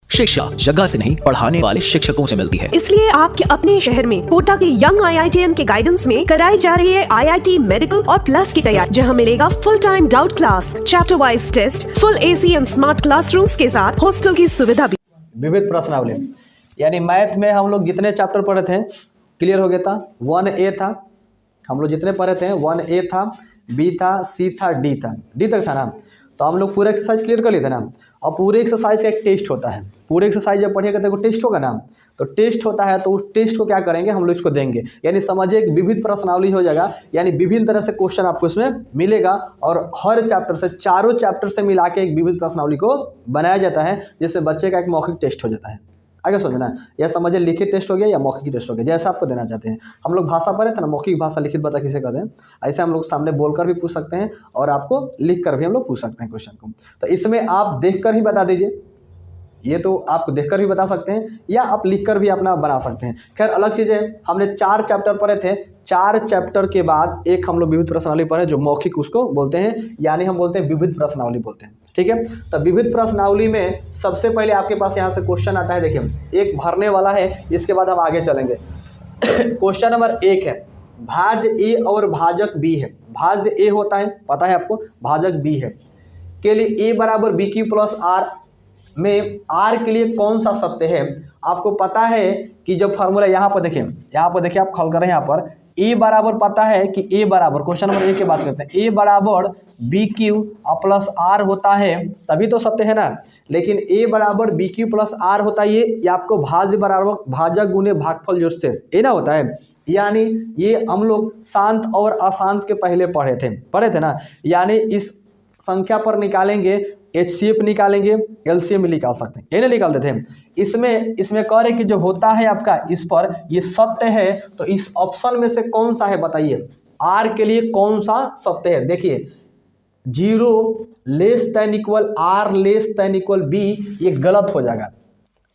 शिक्षा जगह से नहीं पढ़ाने वाले शिक्षकों से मिलती है। इसलिए आपके अपने शहर में कोटा के यंग IITian के गाइडेंस में कराई जा रही है IIT मेडिकल और प्लस की तैयारी, जहां मिलेगा full time doubt class, chapter wise test, full AC and smart classrooms के साथ हॉस्टल की सुविधा भी। विविध प्रश्नावली यानी मैथ में हम लोग जितने चैप्टर पढ़े थे क्लियर हो गया था। 1A था, हम लोग जितने पढ़े थे 1A था, B था, C था, D था, D तक था ना। तो हम लोग पूरा एक्सरसाइज क्लियर कर लिए थे ना। और पूरे एक्सरसाइज का एक टेस्ट होता है। पूरे एक्सरसाइज जब पढ़िएगा तो टेस्ट होगा ना। तो टेस्ट होता है तो उस टेस्ट को क्या करेंगे हम लोग इसको देंगे, यानी समझिए एक विविध प्रश्नावली हो जाएगा, यानी विभिन्न तरह से क्वेश्चन आपको इसमें मिलेगा। और हर चैप्टर से चारों चैप्टर से मिला के एक विविध प्रश्नावली को बनाया जाता है, जिससे बच्चे का एक मौखिक टेस्ट हो जाता है। आगे समझना, या समझिए लिखित टेस्ट हो गया या मौखिक टेस्ट हो गया, जैसा आपको देना चाहते हैं। हम लोग भाषा पढ़े थे ना, मौखिक भाषा लिखित बता किसे कहते हैं। ऐसे हम लोग सामने बोलकर भी पूछ सकते हैं और आपको लिख कर भी हम लोग पूछ सकते हैं क्वेश्चन को। तो इसमें आप देखकर ही बता दीजिए, ये तो आप देखकर भी बता सकते हैं या आप लिखकर भी अपना बना सकते हैं। खैर अलग चीज़ है, हमने 4 चैप्टर पढ़े थे। 4 चैप्टर के बाद एक हम लोग विविध प्रश्नावली पढ़े जो मौखिक उसको बोलते हैं, यानी हम बोलते हैं विविध प्रश्नावली बोलते हैं। ठीक है, तो विविध प्रश्नावली में सबसे पहले आपके पास यहाँ से क्वेश्चन आता है। देखिए एक भरने वाला है, इसके बाद हम आगे चलेंगे। क्वेश्चन नंबर 1 है, भाज्य A और भाजक B है। भाज्य A होता है, पता है आपको, भाजक B है के लिए A बराबर BQ प्लस R में R के लिए कौन सा सत्य है। आपको पता है कि जब फॉर्मूला यहाँ पर देखिए, आप खल करें यहाँ पर A बराबर, पता है कि A बराबर, क्वेश्चन नंबर 1 की बात करते हैं, A बराबर BQ प्लस R होता है, तभी तो सत्य है ना। लेकिन A बराबर BQ प्लस R होता है, ये आपको भाज्य बराबर भाजक गुने भागफल जो शेष ये ना होता है। यानी ये हम लोग शांत और अशांत के पहले पढ़े थे ना। यानी इस संख्या पर निकालेंगे, HCF निकालेंगे, LCM भी निकाल सकते हैं, ये नहीं निकाल देते हैं। इसमें कह रहे कि जो होता है आपका इस पर ये सत्य है, तो इस ऑप्शन में से कौन सा है बताइए, R के लिए कौन सा सत्य है। देखिए 0 less than equal R less than equal B, ये गलत हो जाएगा।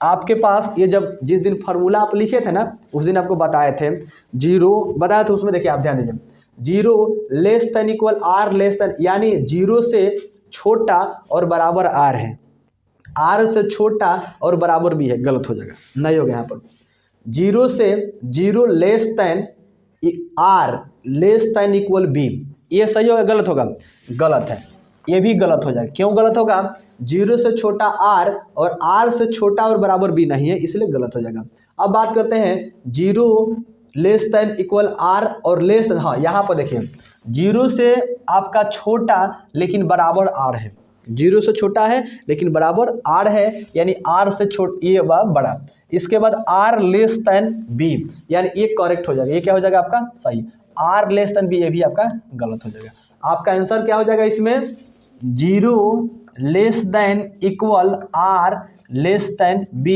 आपके पास ये जब जिस दिन फार्मूला आप लिखे थे ना, उस दिन आपको बताए थे 0 बताया था, उसमें देखिए आप ध्यान दीजिए 0 less than equal R less than, यानी 0 से छोटा और बराबर R है, R से छोटा और बराबर B है, गलत हो जाएगा, नहीं होगा यहाँ पर। 0 से 0 less than R less than equal B, ये सही होगा गलत होगा, गलत है, ये भी गलत हो जाएगा। क्यों गलत होगा, 0 से छोटा R और R से छोटा और बराबर B नहीं है, इसलिए गलत हो जाएगा। अब बात करते हैं 0 लेस देन इक्वल R और लेस देन, हाँ यहाँ पर देखिए 0 से आपका छोटा लेकिन बराबर R है, 0 से छोटा है लेकिन बराबर R है, यानी R से ये बड़ा। इसके बाद R लेस देन B, यानी ये करेक्ट हो जाएगा, ये क्या हो जाएगा आपका सही। R लेस देन B, ये भी आपका गलत हो जाएगा। आपका आंसर क्या हो जाएगा इसमें, 0 less than equal R less than B,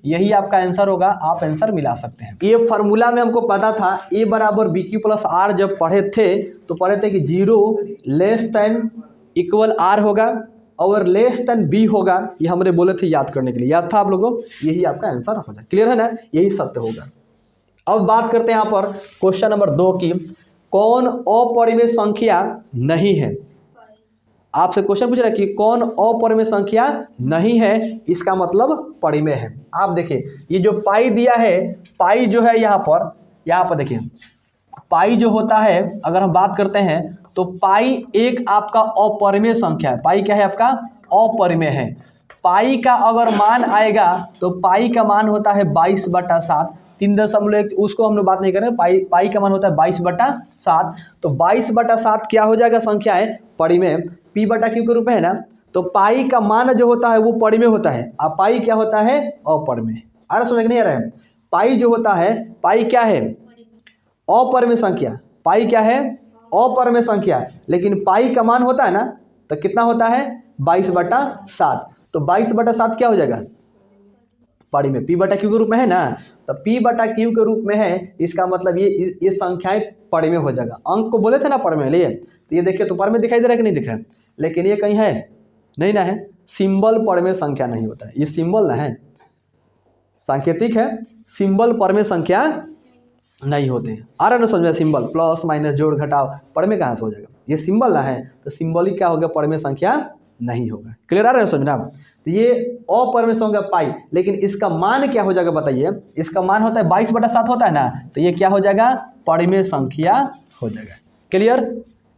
यही आपका आंसर होगा। आप आंसर मिला सकते हैं। ये फार्मूला में हमको पता था A बराबर BQ प्लस R, जब पढ़े थे तो पढ़े थे कि 0 लेस देन इक्वल R होगा और लेस देन B होगा, ये हमने बोले थे याद करने के लिए, याद था आप लोगों को, यही आपका आंसर हो जाए। क्लियर है ना, यही सत्य होगा। अब बात करते हैं यहाँ पर क्वेश्चन नंबर 2 की, कौन अपरिमेय संख्या नहीं है। आपसे क्वेश्चन पूछ रहा है कि कौन अपरिमेय संख्या नहीं है, इसका मतलब परिमेय है। आप देखिए ये जो पाई दिया है, पाई जो है यहाँ पर देखिए पाई जो होता है, अगर हम बात करते हैं तो पाई एक आपका अपरिमेय संख्या है। पाई क्या है आपका, अपरिमेय है। पाई का अगर मान आएगा तो पाई का मान होता है 22/7, 3.1, उसको हम लोग बात नहीं करें। पाई का मान होता है 22/7, तो 22/7 क्या हो जाएगा संख्या है परिमेय, P/Q के रूप में है ना। तो पाई का मान जो होता है वो परिमेय होता है, अब पाई क्या होता है अपरिमेय। आ रहा, समझ नहीं आ रहा है। पाई जो होता है, पाई क्या है अपरिमेय संख्या, पाई क्या है अपरिमेय संख्या, लेकिन पाई का मान होता है ना, तो कितना होता है 22/7, तो 22/7 क्या हो जाएगा परिमेय, P/Q के रूप में है ना। तो P/Q के रूप में है, इसका मतलब ये संख्याएं परिमेय हो जाएगा। अंक को बोले थे ना परिमेय लिए, तो ये देखिए तो परिमेय दिखाई दे रहा है कि नहीं दिख रहा है, लेकिन ये कहीं है नहीं ना है, सिंबल परिमेय संख्या नहीं होता है, ये सिंबल ना है, सांकेतिक है, सिंबल परिमेय संख्या नहीं होते हैं। आ रहा ना समझ में, सिंबल प्लस माइनस जोड़ घटाव परिमेय कहाँ से हो जाएगा, ये सिंबल ना है, तो सिंबलिक क्या होगा परिमेय संख्या नहीं होगा। क्लियर आ रहा है समझना। तो ये अपरिमेय संख्या पाई, लेकिन इसका मान क्या हो जाएगा बताइए। इसका मान होता है 22/7 होता है ना, तो ये क्या हो जाएगा, परिमेय संख्या हो जाएगा। क्लियर।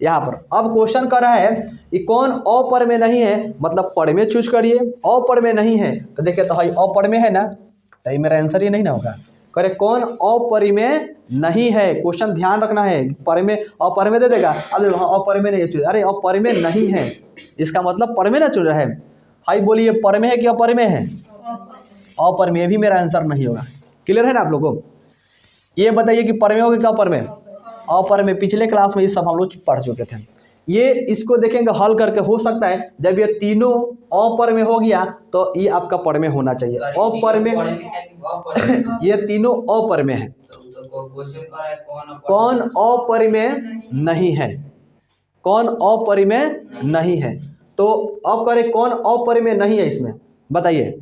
यहाँ पर अब क्वेश्चन कर रहा है कि कौन अपरिमेय नहीं है, मतलब परिमेय चूज करिए। अपरिमेय नहीं है तो देखिए, तो भाई अपरिमेय है ना, तो ये मेरा आंसर ये नहीं ना होगा। करे कौन अपरिमेय नहीं है, क्वेश्चन ध्यान रखना है। परिमेय अपरिमेय दे देगा, अब अपरिमेय नहीं है, अरे अपरिमेय नहीं है, इसका मतलब परिमेय ना चुन रहा है। भाई बोलिए परिमेय है कि अपरिमेय है? अपरिमेय भी मेरा आंसर नहीं होगा। क्लियर है ना आप लोगों को। ये बताइए कि परिमेय होगा क्या अपरिमेय? अपरिमेय। पिछले क्लास में ये सब हम लोग पढ़ चुके थे। ये इसको देखेंगे हल करके, हो सकता है जब ये तीनों अपरिमेय हो गया तो ये आपका परिमेय होना चाहिए। अपरिमेय ये तीनों अपरिमेय है। कौन अपरिमेय नहीं है? कौन अपरिमेय नहीं है? तो अब करें कौन अपरिमेय नहीं है इसमें, बताइए।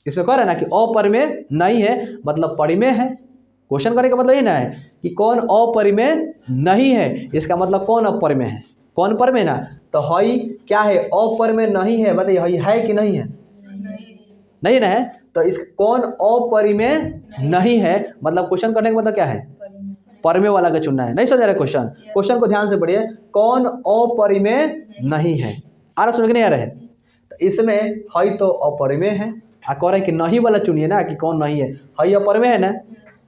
इसमें कह रहे ना कि अपरिमेय नहीं है मतलब परिमेय है। क्वेश्चन करने का मतलब ये ना है कि कौन अपरिमेय नहीं है, इसका मतलब कौन अपरिमेय है। कौन परिमेय ना, तो हई क्या है, अपरिमेय नहीं है। बताइए हई है कि नहीं है? नहीं ना है, तो इस कौन अपरिमेय नहीं है मतलब क्वेश्चन करने का मतलब क्या है, परिमेय वाला का चुनना है। नहीं समझ रहे क्वेश्चन? क्वेश्चन को ध्यान से पढ़िए। कौन अपरिमेय नहीं है, आ रहा, समझ के नहीं आ रहा है? तो इसमें हई तो अपरिमेय है, कह रहे कि नहीं वाला चुनिए ना कि कौन नहीं है। हई अपरिमेय है ना,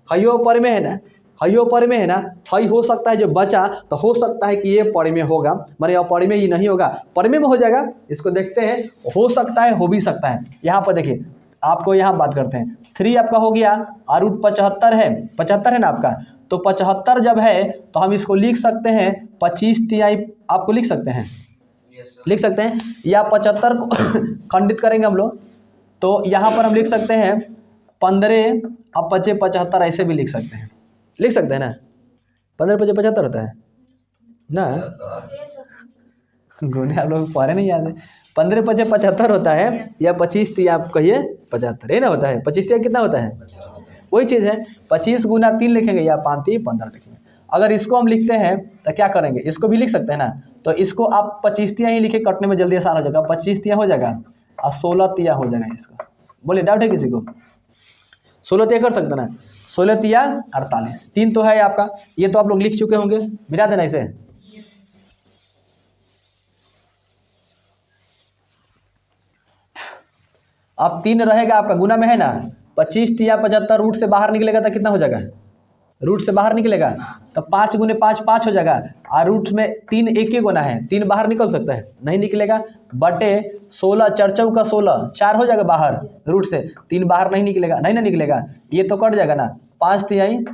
हइयो परिमेय है ना, हइयो परिमेय है ना। हई हो सकता है जो बचा, तो हो सकता है कि ये परिमेय होगा, माने अपरिमेय ही नहीं होगा, परिमेय में हो जाएगा। इसको देखते हैं, हो सकता है, हो भी सकता है। यहाँ पर देखिए, आपको यहाँ बात करते हैं। 3 आपका हो गया, रूट 75 है, 75 है ना आपका। तो 75 जब है तो हम इसको लिख सकते हैं 25/3 आपको लिख सकते हैं, लिख सकते हैं। या 75 को खंडित करेंगे हम लोग, तो यहाँ पर हम लिख सकते हैं 15 अब 5 75 ऐसे भी लिख सकते हैं, लिख सकते हैं ना। 15 5 75 होता है ना, गुने आप लोग पढ़े नहीं याद है। 15 5 75 होता है, या 25 आप कहिए 75 है ना, होता है 25 कितना होता है, वही चीज़ है। 25 गुना 3 लिखेंगे या 5 3 15 लिखेंगे। अगर इसको हम लिखते हैं तो क्या करेंगे, इसको भी लिख सकते हैं ना। तो इसको आप 25 ही लिखे, कटने में जल्दी आसान हो जाएगा। 25 हो जाएगा और 16 हो जाएगा इसका। बोलिए डाउट है किसी को? 16 कर सकते ना, 16 48, 3 तो है आपका। ये तो आप लोग लिख चुके होंगे, मिटा देना इसे। अब 3 रहेगा आपका, गुना में है ना। 25 या 75 रूट से बाहर निकलेगा तो कितना हो जाएगा, रूट से बाहर निकलेगा तो 5 गुने 5 5 हो जाएगा। और रूट में 3 एक ही गुना है, 3 बाहर निकल सकता है, नहीं निकलेगा। बटे 16 4 का 16, 4 हो जाएगा बाहर रूट से, 3 बाहर नहीं निकलेगा, नहीं ना निकलेगा, ये तो कट जाएगा ना। 5 3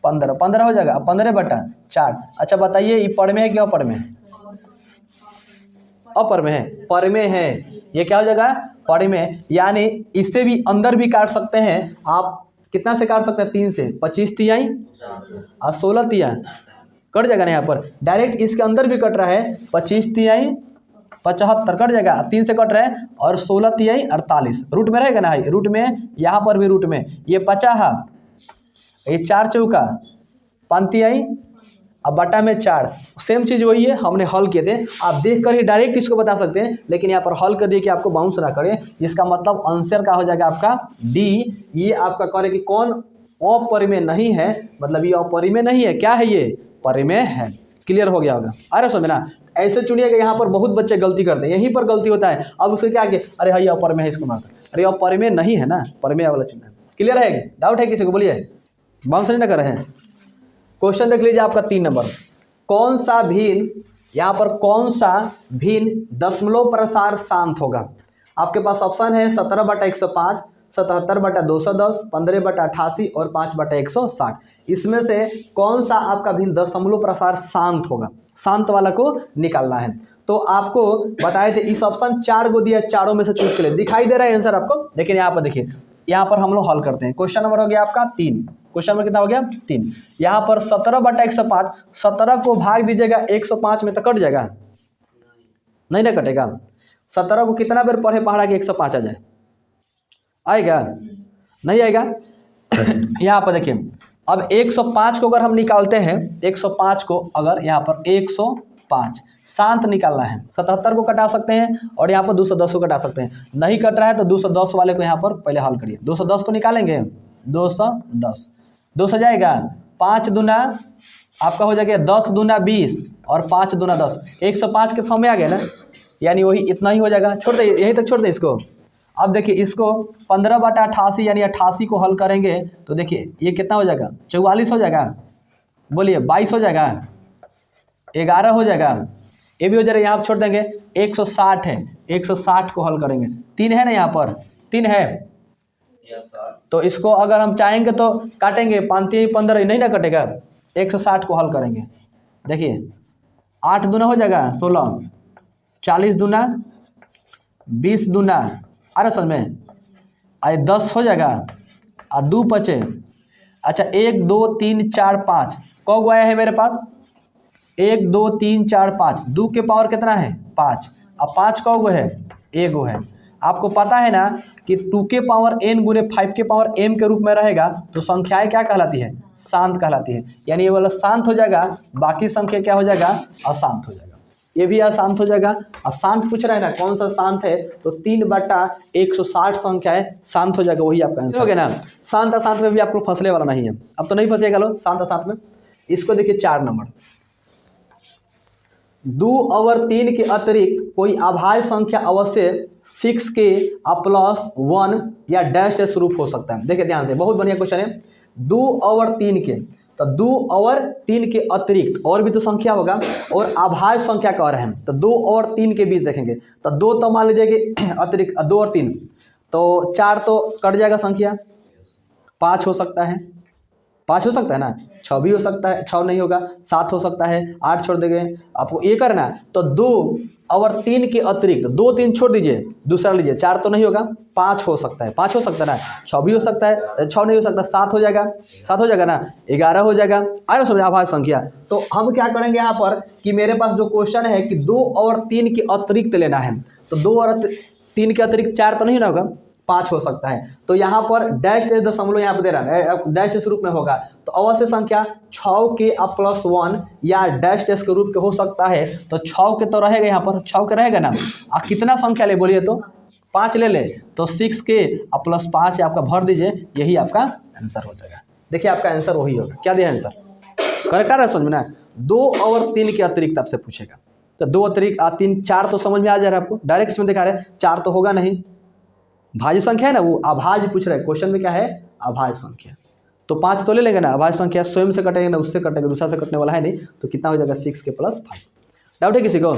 15, 15 हो जाएगा, 15/4। अच्छा बताइए ये परिमेय है कि अपरिमेय है? अपरिमेय है, परिमेय है। ये क्या हो जाएगा, परिमेय। यानी इससे भी अंदर भी काट सकते हैं आप। कितना से काट सकते हैं, 3 से। 25 3 और 16 3 कट जाएगा ना। यहाँ पर डायरेक्ट इसके अंदर भी कट रहा है, 25 3 75 कट जाएगा, 3 से कट रहा है। और 16 3 48 रूट में रहेगा ना, रूट में, यहाँ पर भी रूट में। ये 50, ये 4 चौका 5 3 अब बटा में 4, सेम चीज़ वही है, हमने हल किए थे। आप देख कर ही डायरेक्ट इसको बता सकते हैं, लेकिन यहाँ पर हल कर दिए कि आपको बाउंस ना करे। इसका मतलब आंसर का हो जाएगा आपका डी। ये आपका करे कि कौन अपरिमेय नहीं है, मतलब ये अपरिमेय नहीं है, क्या है, ये परिमेय है। क्लियर हो गया होगा? अरे समझ ना, ऐसे चुनिएगा। यहाँ पर बहुत बच्चे गलती करते हैं, यहीं पर गलती होता है। अब उसके क्या किया, अरे हाँ ये अपरिमेय है, इसको मारता, अरे अपरिमेय नहीं है ना, परिमेय वाला चुनना है। क्लियर है? डाउट है किसी को? बोलिए, बाउंस नहीं ना कर रहे हैं। क्वेश्चन देख लीजिए आपका 3 नंबर। कौन सा भिन्न, यहाँ पर कौन सा भिन्न दशमलव प्रसार शांत होगा? आपके पास ऑप्शन है 17/105, 77/210, 15/88 और 5/160। इसमें से कौन सा आपका भिन्न दशमलव प्रसार शांत होगा? शांत वाला को निकालना है। तो आपको बताए थे इस ऑप्शन 4 को दिया, चारों में से चूज के लिए। दिखाई दे रहा है आंसर आपको? लेकिन यहाँ पर देखिए, यहाँ पर हम लोग हल करते हैं। क्वेश्चन नंबर हो गया आपका 3। क्वेश्चन नंबर कितना हो गया? 3। यहाँ पर 17/105, 17 को भाग दीजिएगा 105 में तो कट जाएगा, नहीं ना कटेगा। 17 को कितना बार पढ़े पढ़ा कि 105 आ जाए, आएगा? नहीं आएगा। यहाँ पर देखिए, अब 105 को अगर हम निकालते हैं, 105 को अगर यहाँ पर 100 5। शांत निकालना है। 77 को कटा सकते हैं और यहाँ पर 210 को कटा सकते हैं। नहीं कट रहा है तो 210 वाले को यहाँ पर पहले हल करिए। 210 को निकालेंगे, 210 2 से जाएगा, 5 दूना आपका हो जाएगा 10 दूना 20 और 5 दूना 10, 105 के फॉर्म में आ गया ना, यानी वही इतना ही हो जाएगा। छोड़ दे, यहीं तक छोड़ दे इसको। अब देखिए इसको 15/88 यानी 88 को हल करेंगे तो देखिए ये कितना हो जाएगा, 44 हो जाएगा, बोलिए 22 हो जाएगा, 11 हो जाएगा, ये भी हो जाएगा। यहाँ छोड़ देंगे, 160 है, 160 को हल करेंगे, 3 है ना यहाँ पर, 3 है तो इसको अगर हम चाहेंगे तो काटेंगे, 5 15 नहीं ना कटेगा, 160 को हल करेंगे। देखिए 8 दूना हो जाएगा 16, 40 दूना 20 दूना, आ रहा समझ में, 10 हो जाएगा और 2 बचे। अच्छा 1 2 3 4 5 कौ गो आया है मेरे पास, 1 2 3 4 5, 2 के पावर कितना है 5, अब 5 कौ गो है, 1 गो है। आपको पता है ना कि 2 के पावर n गुने 5 के पावर m के रूप में रहेगा तो संख्याएं क्या कहलाती है, शांत कहलाती है। यानी ये वाला शांत हो जाएगा, बाकी संख्या क्या हो जाएगा, अशांत हो जाएगा। ये भी अशांत हो जाएगा। अशांत पूछ रहा है ना कौन सा शांत है, तो 3/160 संख्याएं शांत हो जाएगा, वही आपका आंसर हो गया ना। शांत अशांत में भी आपको फंसने वाला नहीं है, अब तो नहीं फंसेगा लो शांत अशांत में। इसको देखिए 4 नंबर, 2 और 3 के अतिरिक्त कोई अभाज्य संख्या अवश्य 6 के +1 या डैश से स्वरूप हो सकता है। देखिए ध्यान से, बहुत बढ़िया क्वेश्चन है। 2 और 3 के, तो 2 और 3 के अतिरिक्त और भी तो संख्या होगा, और अभाज्य संख्या कह रहे हैं तो 2 और 3 के बीच देखेंगे तो 2 तो मान लीजिए कि अतिरिक्त 2 और 3 तो 4 तो कट जाएगा संख्या, 5 हो सकता है, 5 हो सकता है ना, 6 भी हो सकता है, 6 नहीं होगा, 7 हो सकता है, 8 छोड़ देंगे। आपको ये करना है तो 2 और 3 के अतिरिक्त 2 3 छोड़ दीजिए, दूसरा लीजिए, 4 तो नहीं होगा, 5 हो सकता है, 5 हो सकता है ना, 6 भी हो सकता है, 6 नहीं हो सकता, 7 हो जाएगा, 7 हो जाएगा ना, 11 हो जाएगा। आ रहा समझ अभाज्य संख्या। तो हम क्या करेंगे यहाँ पर कि मेरे पास जो क्वेश्चन है कि 2 और 3 के अतिरिक्त लेना है, तो 2 और 3 के अतिरिक्त 4 तो नहीं ना होगा, 5 हो सकता है। तो यहाँ पर डैश दशमलव यहाँ पर दे रहा है, डैश के रूप में होगा तो अवश्य संख्या 6 के +1 या डैश के रूप के हो सकता है। तो 6 के तो रहेगा, यहाँ पर 6 के रहेगा ना। अब कितना संख्या ले बोलिए, तो 5 ले ले, तो 6 के +5 आपका भर दीजिए, यही आपका आंसर हो जाएगा। देखिए आपका आंसर वही होगा। क्या दिया आंसर, करेक्ट है समझ में ना। 2 और 3 के अतिरिक्त आपसे पूछेगा तो 2 अतिरिक्त 3 4 तो समझ में आ जा रहा है आपको, डायरेक्ट इसमें दिखा रहे हैं, 4 तो होगा नहीं, भाज्य संख्या है ना, वो अभाज्य पूछ रहा है क्वेश्चन में, क्या है अभाज्य संख्या। तो 5 तो ले लेंगे ना, अभाज्य संख्या स्वयं से कटेंगे ना, उससे कटेंगे, दूसरा से कटने वाला है नहीं, तो कितना हो जाएगा 6 के +5। डाउट है किसी को?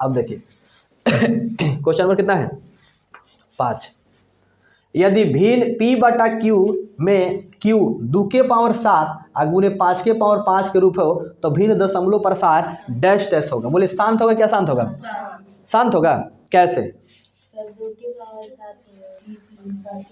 अब देखिए क्वेश्चन नंबर कितना है 5। यदि भिन्न p/q में q 2 के पावर 7 गुने 5 के पावर 5 के रूप हो तो भिन्न दशमलव प्रसार डैश डैश होगा। बोले शांत होगा, क्या शांत होगा, शांत होगा कैसे?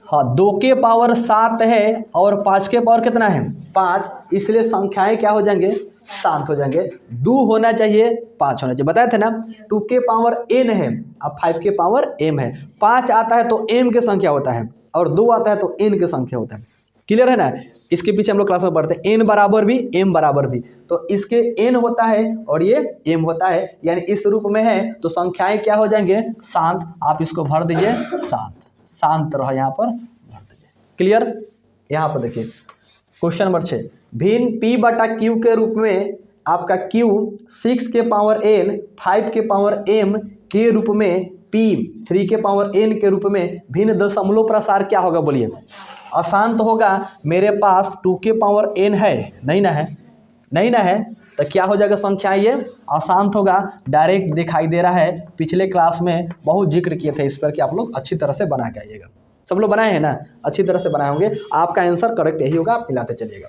हाँ 2 के पावर 7 है और 5 के पावर कितना है 5, इसलिए संख्याएं क्या हो जाएंगे, शांत हो जाएंगे। 2 होना चाहिए, 5 होना चाहिए। बताए थे ना 2 के पावर n है, अब 5 के पावर m है। 5 आता है तो m के संख्या होता है और 2 आता है तो n के संख्या होता है। क्लियर है ना। इसके पीछे हम लोग क्लास में पढ़ते हैं n बराबर भी m बराबर भी, तो इसके n होता है और ये m होता है, यानी इस रूप में है तो संख्याएं क्या हो जाएंगे, शांत। आप इसको भर दीजिए, शांत, शांत रहो, यहाँ पर भर दीजिए। क्लियर। यहाँ पर देखिए क्वेश्चन नंबर 6, भिन्न p/q के रूप में आपका q 6 के पावर n 5 के पावर m के रूप में p 3 के पावर n के रूप में भिन्न दशमलव प्रसार क्या होगा, बोलिए। अशांत होगा, मेरे पास 2 के पावर n है, नहीं ना है, नहीं ना है, तो क्या हो जाएगा संख्या, ये अशांत होगा। डायरेक्ट दिखाई दे रहा है, पिछले क्लास में बहुत जिक्र किए थे इस पर कि आप लोग अच्छी तरह से बना के आइएगा। सब लोग बनाए हैं ना, अच्छी तरह से बनाए होंगे, आपका आंसर करेक्ट यही होगा, आप मिलाते चलिएगा।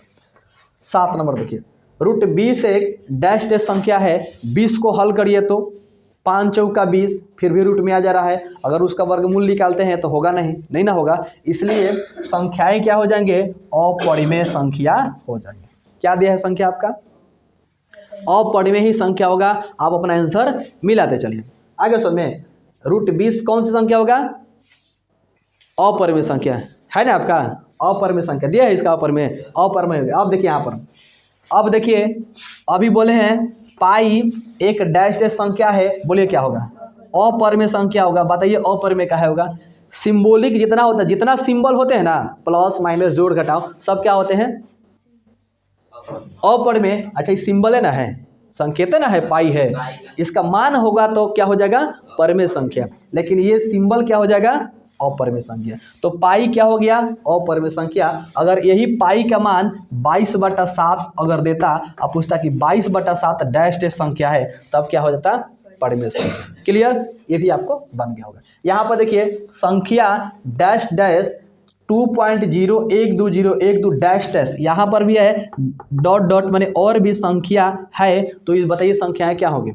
7 नंबर देखिए, √20 एक डैश डैश संख्या है, 20 को हल करिए तो 5 चौका 20, फिर भी रूट में आ जा रहा है। अगर उसका वर्गमूल निकालते हैं तो होगा नहीं, नहीं ना होगा, इसलिए संख्याएं क्या हो जाएंगे, अपरिमेय संख्या हो जाएंगे। क्या दिया है संख्या आपका, अपरिमेय ही संख्या होगा। आप अपना आंसर मिलाते चलिए। आगे समझ में, √20 कौन सी संख्या होगा, अपरिमेय संख्या है ना आपका, अपरिमेय संख्या दिया है, इसका अपरिमेय, अपरिमेय। अब देखिए यहाँ पर, अब देखिए अभी बोले हैं पाई एक डैश डैश संख्या है, बोलिए क्या होगा? अपरिमेय संख्या होगा। बताइए अपरिमेय का है होगा? सिंबॉलिक जितना होता है, जितना सिंबल होते हैं ना, प्लस माइनस जोड़ घटाओ, सब क्या होते हैं? अपरिमेय। अच्छा ये सिंबल है ना, है संकेत है ना, है पाई है, इसका मान होगा तो क्या हो जाएगा? परिमेय संख्या। लेकिन ये सिंबल क्या हो जाएगा? अपरिमेय संख्या। तो पाई क्या हो गया? अपरिमेय संख्या। अगर यही पाई का मान 22/7 अगर देता, अब पूछता कि 22/7 डैश डैश संख्या है, तब क्या हो जाता? परिमेय संख्या। क्लियर? ये भी आपको बन गया होगा। यहाँ पर देखिए संख्या डैश डैश 2.01201 डैश डैश, यहाँ पर भी है डॉट डॉट, माने और भी संख्या है, तो ये बताइए संख्याएं क्या होगी?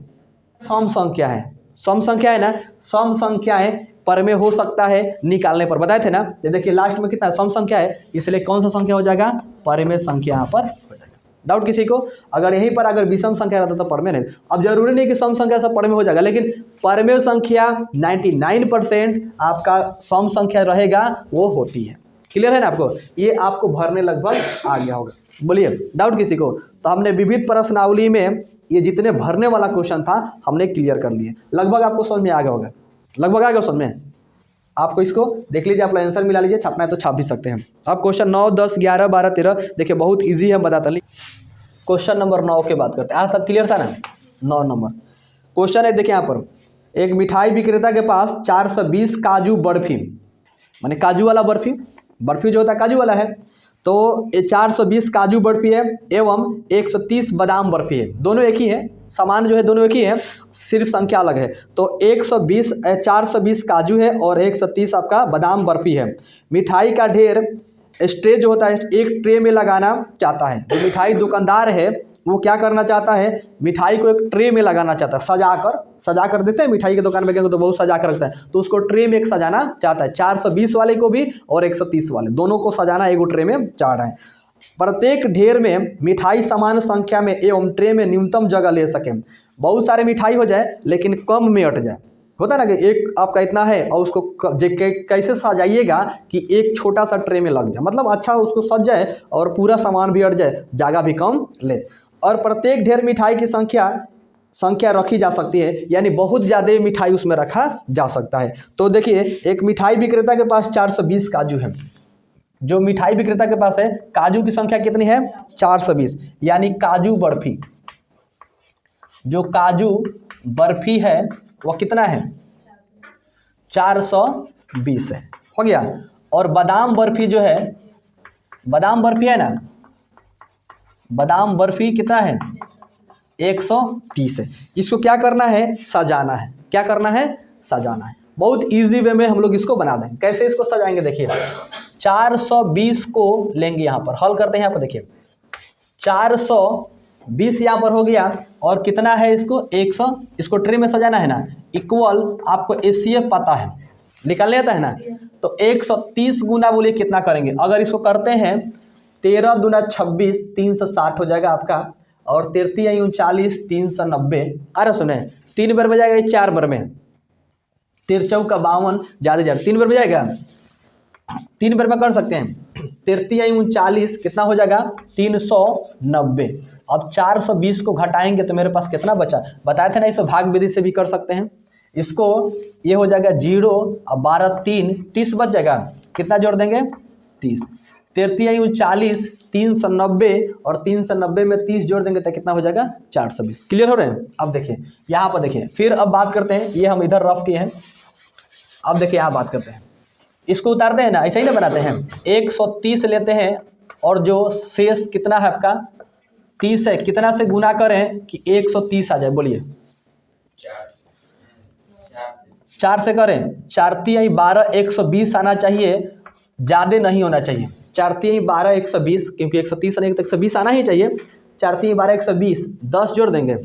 सम संख्या है। सम संख्या है ना, सम संख्याएं परिमेय हो सकता है निकालने पर, बताए थे ना। ये देखिए लास्ट में कितना सम संख्या है, इसलिए कौन सा संख्या हो जाएगा? परिमेय संख्या यहाँ पर हो जाएगा। डाउट किसी को? अगर यहीं पर अगर विषम संख्या रहता तो परिमेय नहीं। अब जरूरी नहीं कि सम संख्या सब परिमेय हो जाएगा, लेकिन परिमेय संख्या 99% आपका सम संख्या रहेगा वो होती है। क्लियर है ना आपको? ये आपको भरने लगभग आ गया होगा। बोलिए डाउट किसी को? तो हमने विविध प्रश्नावली में ये जितने भरने वाला क्वेश्चन था हमने क्लियर कर लिए। लगभग आपको समझ में आ गया होगा, लगभग आ गया समझ में। आपको इसको देख लीजिए, आप आंसर मिला लीजिए, छापना है तो छाप भी सकते हैं। अब क्वेश्चन 9, 10, 11, 12, 13 देखिए बहुत ईजी है, बताता नहीं। क्वेश्चन नंबर 9 के बात करते हैं। आज तक क्लियर था ना? 9 नंबर क्वेश्चन है। देखिए यहाँ पर एक मिठाई विक्रेता के पास 420 काजू बर्फी, माने काजू वाला बर्फी, बर्फी जो होता है काजू वाला है, तो ये 420 काजू बर्फी है एवं 130 बादाम बर्फी है। दोनों एक ही है, सामान जो है दोनों एक ही है, सिर्फ संख्या अलग है। तो 420 काजू है और 130 आपका बादाम बर्फी है। मिठाई का ढेर ट्रे जो होता है एक ट्रे में लगाना चाहता है। जो मिठाई दुकानदार है वो क्या करना चाहता है? मिठाई को एक ट्रे में लगाना चाहता है, सजा कर देते हैं। मिठाई की दुकान में गए तो बहुत सजा कर रखता है, तो उसको ट्रे में एक सजाना चाहता है। 420 वाले को भी और 130 वाले, दोनों को सजाना एक ट्रे में चाह रहा है। प्रत्येक ढेर में मिठाई समान संख्या में एवं ट्रे में न्यूनतम जगह ले सके। बहुत सारे मिठाई हो जाए लेकिन कम में अट जाए, होता है ना कि एक आपका इतना है और उसको कैसे सजाइएगा कि एक छोटा सा ट्रे में लग जाए, मतलब अच्छा उसको सज जाए और पूरा सामान भी अट जाए, जगह भी कम ले। और प्रत्येक ढेर मिठाई की संख्या रखी जा सकती है, यानी बहुत ज़्यादा मिठाई उसमें रखा जा सकता है। तो देखिए एक मिठाई विक्रेता के पास 420 काजू है। जो मिठाई विक्रेता के पास है काजू की संख्या कितनी है? 420, यानी काजू बर्फी, जो काजू बर्फी है वो कितना है? 420 है, हो गया। और बादाम बर्फी जो है, बादाम बर्फी है ना, बादाम बर्फी कितना है? 130 है। इसको क्या करना है? सजाना है। क्या करना है? सजाना है। बहुत इजी वे में हम लोग इसको बना देंगे। कैसे इसको सजाएंगे? देखिए 420 को लेंगे, यहाँ पर हल करते हैं। यहाँ पर देखिए 420 यहाँ पर हो गया, और कितना है इसको? 100, इसको ट्रे में सजाना है ना, इक्वल आपको एसीएफ पता है, निकालने आता है ना, तो 130 गुना बोलिए कितना करेंगे? अगर इसको करते हैं 13 दूना 26, 360 हो जाएगा आपका, और 33 39, 390। अरे सुने 3 बार बजाएगा, ये 4 बार में 13 चौका 52, ज़्यादा 3 बार बजाएगा, 3 बार में कर सकते हैं। 33 39 कितना हो जाएगा? 390। अब 420 को घटाएंगे तो मेरे पास कितना बचा? बताए थे ना, इसे भाग विधि से भी कर सकते हैं। इसको ये हो जाएगा 0 और 12 3 30 बच जाएगा। कितना जोड़ देंगे? 30। 33 40, 390 और 390 में 30 जोड़ देंगे तो कितना हो जाएगा? 420। क्लियर हो रहे हैं? अब देखिए यहाँ पर देखिए, फिर अब बात करते हैं, ये हम इधर रफ किए हैं। अब देखिए यहाँ बात करते हैं, इसको उतारते हैं ना, ऐसा ही ना बनाते हैं। 130 लेते हैं और जो शेष कितना है आपका 30 है, कितना से गुना करें कि 130 आ जाए? बोलिए 4 से करें। 4 3 12 120 आना चाहिए, ज़्यादा नहीं होना चाहिए। 4 3 12 120, क्योंकि 130 नहीं तो 120 आना ही चाहिए। 4 3 12 120, 10 जोड़ देंगे।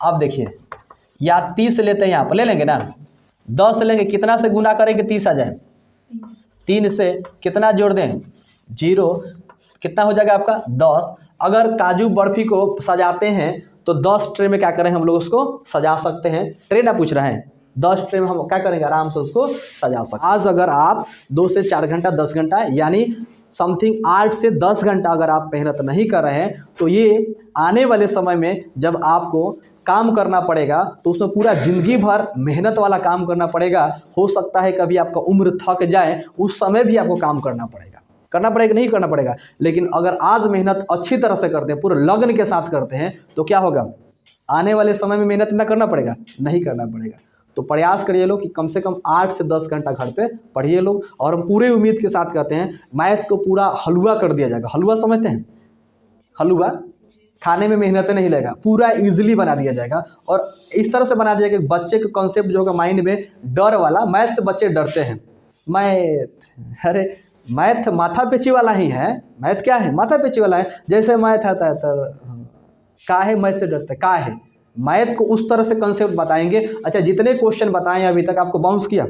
अब देखिए या 30 लेते हैं, यहाँ पर ले लेंगे ना, 10 लेंगे, कितना से गुना करें कि 30 आ जाए? 3 से कितना जोड़ दें? 0। कितना हो जाएगा आपका? 10। अगर काजू बर्फी को सजाते हैं तो 10 ट्रे में क्या करें हम लोग उसको सजा सकते हैं। ट्रे ना पूछ रहे हैं, 10 ट्रे में हम क्या करेंगे? आराम से उसको सजा सकते हैं। आज अगर आप 2 से 4 घंटा 10 घंटा यानी समथिंग 8 से 10 घंटा अगर आप मेहनत नहीं कर रहे हैं तो ये आने वाले समय में जब आपको काम करना पड़ेगा तो उसमें पूरा ज़िंदगी भर मेहनत वाला काम करना पड़ेगा। हो सकता है कभी आपका उम्र थक जाए, उस समय भी आपको काम करना पड़ेगा नहीं करना पड़ेगा। लेकिन अगर आज मेहनत अच्छी तरह से करते हैं, पूरे लगन के साथ करते हैं, तो क्या होगा, आने वाले समय में मेहनत ना करना पड़ेगा, नहीं करना पड़ेगा। तो प्रयास करिए लोग कि कम से कम 8 से 10 घंटा घर पे पढ़िए लोग। और हम पूरे उम्मीद के साथ कहते हैं मैथ को पूरा हलवा कर दिया जाएगा। हलवा समझते हैं? हलवा खाने में मेहनत नहीं लगेगा, पूरा इजीली बना दिया जाएगा। और इस तरह से बना दिया जाएगा कि बच्चे का कॉन्सेप्ट जो होगा माइंड में डर वाला, मैथ से बच्चे डरते हैं। मैथ, अरे मैथ माथा पेची वाला ही है। मैथ क्या है? माथा पेची वाला है। जैसे मैथ आता है तो काहे मैथ से डरते, काहे। मैथ को उस तरह से कंसेप्ट बताएंगे। अच्छा, जितने क्वेश्चन बताएं अभी तक आपको बाउंस किया?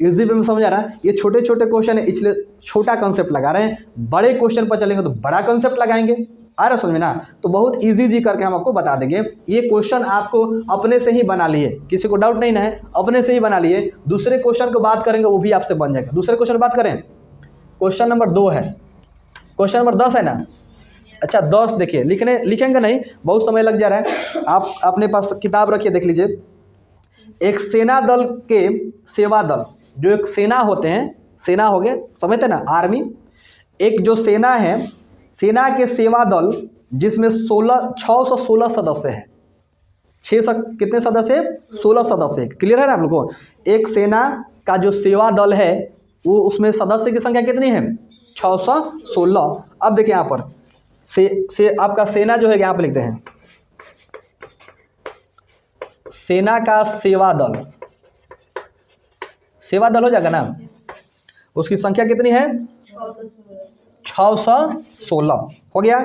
इजी वे में समझ आ रहा है? ये छोटे छोटे क्वेश्चन है, इसलिए छोटा कंसेप्ट लगा रहे हैं। बड़े क्वेश्चन पर चलेंगे तो बड़ा कंसेप्ट लगाएंगे। आ रहा समझ में ना? तो बहुत इजी करके हम आपको बता देंगे। ये क्वेश्चन आपको अपने से ही बना लिए, किसी को डाउट नहीं ना है, अपने से ही बना लिए। दूसरे क्वेश्चन को बात करेंगे वो भी आपसे बन जाएगा। दूसरे क्वेश्चन बात करें, क्वेश्चन नंबर 2 है, क्वेश्चन नंबर 10 है ना? अच्छा 10 देखिए, लिखेंगे नहीं, बहुत समय लग जा रहा है। आप अपने पास किताब रखिए, देख लीजिए। एक सेना दल के सेवा दल, जो एक सेना होते हैं, सेना हो गए, समझते ना, आर्मी। एक जो सेना है, सेना के सेवा दल जिसमें 616 सदस्य हैं। 600 कितने सदस्य? 16 सदस्य। क्लियर है ना आप लोगों को? एक सेना का जो सेवा दल है वो, उसमें सदस्य की संख्या कितनी है? 616। अब देखिए यहाँ पर से आपका सेना जो है, यहाँ पर लिखते हैं सेना का सेवा दल। सेवा दल हो जाएगा ना, उसकी संख्या कितनी है? 616 हो गया।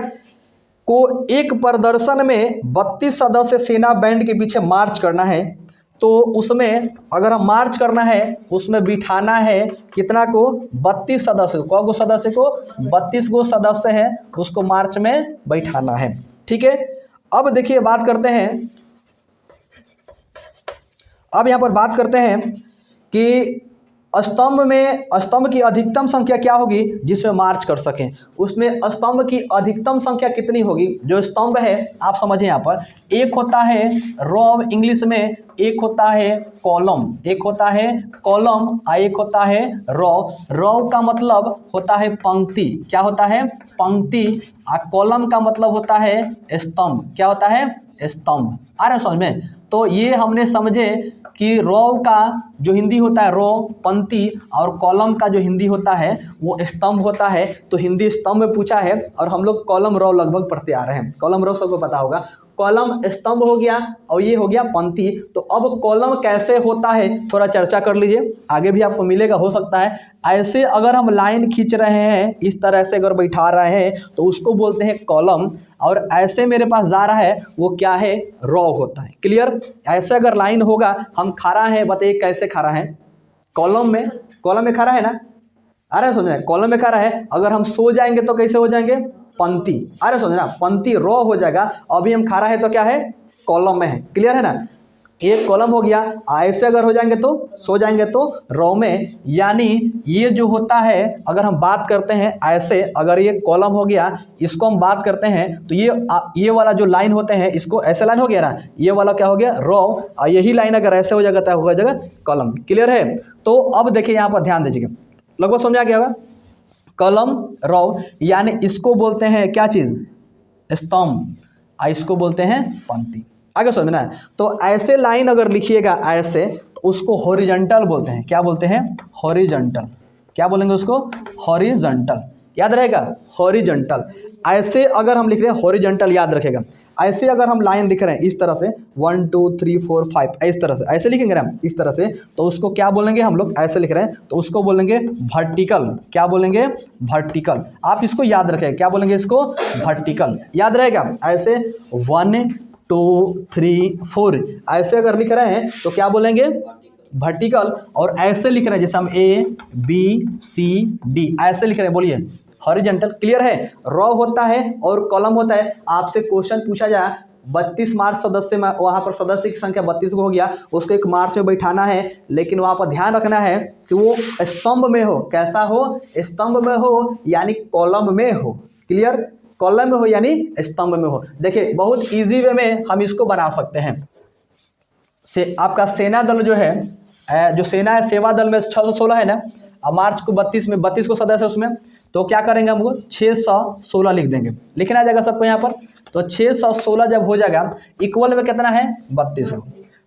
को एक प्रदर्शन में 32 सदस्य सेना बैंड के पीछे मार्च करना है, तो उसमें अगर हम मार्च करना है, उसमें बिठाना है कितना को? 32 सदस्य। कौ गो सदस्य को? 32 गो सदस्य है, उसको मार्च में बैठाना है। ठीक है। अब देखिए बात करते हैं, अब यहाँ पर बात करते हैं कि स्तंभ की अधिकतम संख्या क्या होगी जिसमें मार्च कर सकें। उसमें स्तंभ की अधिकतम संख्या कितनी होगी? जो स्तंभ है आप समझें, यहाँ पर एक होता है रो इंग्लिश में, एक होता है कॉलम, एक होता है कॉलम, एक होता है रो। रो का मतलब होता है पंक्ति, क्या होता है? पंक्ति। कॉलम का मतलब होता है स्तंभ, क्या होता है? स्तंभ। आ रहा है समझ में? तो ये हमने समझे कि रो का जो हिंदी होता है रो, पंक्ति, और कॉलम का जो हिंदी होता है वो स्तंभ होता है। तो हिंदी स्तंभ में पूछा है, और हम लोग कॉलम रो लगभग पढ़ते आ रहे हैं। कॉलम रो सबको पता होगा। कॉलम स्तंभ हो गया और ये हो गया पंक्ति। तो अब कॉलम कैसे होता है थोड़ा चर्चा कर लीजिए, आगे भी आपको मिलेगा। हो सकता है ऐसे अगर हम लाइन खींच रहे हैं, इस तरह से अगर बैठा रहे हैं, तो उसको बोलते हैं कॉलम। और ऐसे मेरे पास जा रहा है वो क्या है? रो होता है। क्लियर? ऐसे अगर लाइन होगा, हम खड़ा है, बताइए कैसे खड़ा है? कॉलम में खड़ा है ना? अरे समझना, कॉलम में खड़ा है। अगर हम सो जाएंगे तो कैसे हो जाएंगे? पंक्ति। अरे समझना, पंक्ति रो हो जाएगा। अभी हम खड़ा है तो क्या है? कॉलम में है। क्लियर है ना? एक कॉलम हो गया। ऐसे अगर हो जाएंगे तो सो जाएंगे तो रो में। यानी ये जो होता है, अगर हम बात करते हैं ऐसे, अगर ये कॉलम हो गया, इसको हम बात करते हैं तो ये वाला जो लाइन होते हैं, इसको ऐसे लाइन हो गया ना, ये वाला क्या हो गया? रो। और यही लाइन अगर ऐसे हो जाएगा तो हो जाएगा कॉलम। क्लियर है? तो अब देखिए यहाँ पर ध्यान दीजिएगा, लगभग समझा गया होगा। कॉलम रो, यानी इसको बोलते हैं क्या चीज़? स्तंभ। इसको बोलते हैं पंक्ति। आगे समझना है? तो ऐसे लाइन अगर लिखिएगा ऐसे, तो उसको हॉरिजॉन्टल बोलते हैं। क्या बोलते हैं? हॉरिजॉन्टल। क्या बोलेंगे उसको? हॉरिजॉन्टल। याद रहेगा? हॉरिजॉन्टल। ऐसे अगर हम लिख रहे हैं हॉरिजॉन्टल, याद रखेगा। ऐसे अगर हम लाइन लिख रहे हैं इस तरह से 1 2 3 4 5, इस तरह से ऐसे लिखेंगे ना, इस तरह से, तो उसको क्या बोलेंगे? हम लोग ऐसे लिख रहे हैं तो उसको बोलेंगे वर्टिकल। क्या बोलेंगे? वर्टिकल। आप इसको याद रखें, क्या बोलेंगे इसको? वर्टिकल। याद रहेगा? ऐसे 1 2 3 4 ऐसे अगर लिख रहे हैं तो क्या बोलेंगे? वर्टिकल। और ऐसे लिख रहे हैं जैसे हम ABCD ऐसे लिख रहे हैं, बोलिए हॉरिजॉन्टल। क्लियर है? रो होता है और कॉलम होता है। आपसे क्वेश्चन पूछा जाए 32 मार्च सदस्य में, वहाँ पर सदस्य की संख्या 32 को हो गया, उसको एक मार्च में बैठाना है, लेकिन वहाँ पर ध्यान रखना है कि वो स्तंभ में हो। कैसा हो? स्तंभ में हो, यानी कॉलम में हो। क्लियर? कॉलम में हो यानी स्तंभ में हो। देखिए बहुत इजी वे में हम इसको बना सकते हैं। से आपका सेना दल जो है, जो सेना है सेवा दल में 616 है ना, अब मार्च को 32 में 32 को सदस्य है उसमें, तो क्या करेंगे हमको 616 लिख देंगे, लिखना आ जाएगा सबको यहाँ पर। तो 616 जब हो जाएगा इक्वल में कितना है 32 है।